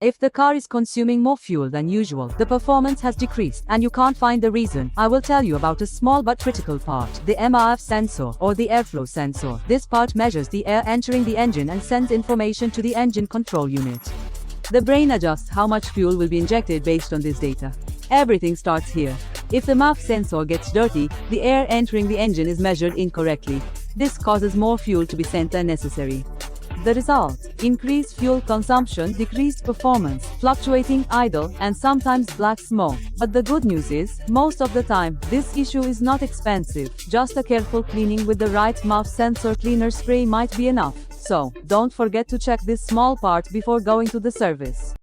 If the car is consuming more fuel than usual, the performance has decreased, and you can't find the reason, I will tell you about a small but critical part, the MRF sensor, or the airflow sensor. This part measures the air entering the engine and sends information to the engine control unit. The brain adjusts how much fuel will be injected based on this data. Everything starts here. If the MRF sensor gets dirty, the air entering the engine is measured incorrectly. This causes more fuel to be sent than necessary. The result: increased fuel consumption, decreased performance, fluctuating idle, and sometimes black smoke. But the good news is, most of the time, this issue is not expensive. Just a careful cleaning with the right MRF sensor cleaner spray might be enough. So, don't forget to check this small part before going to the service.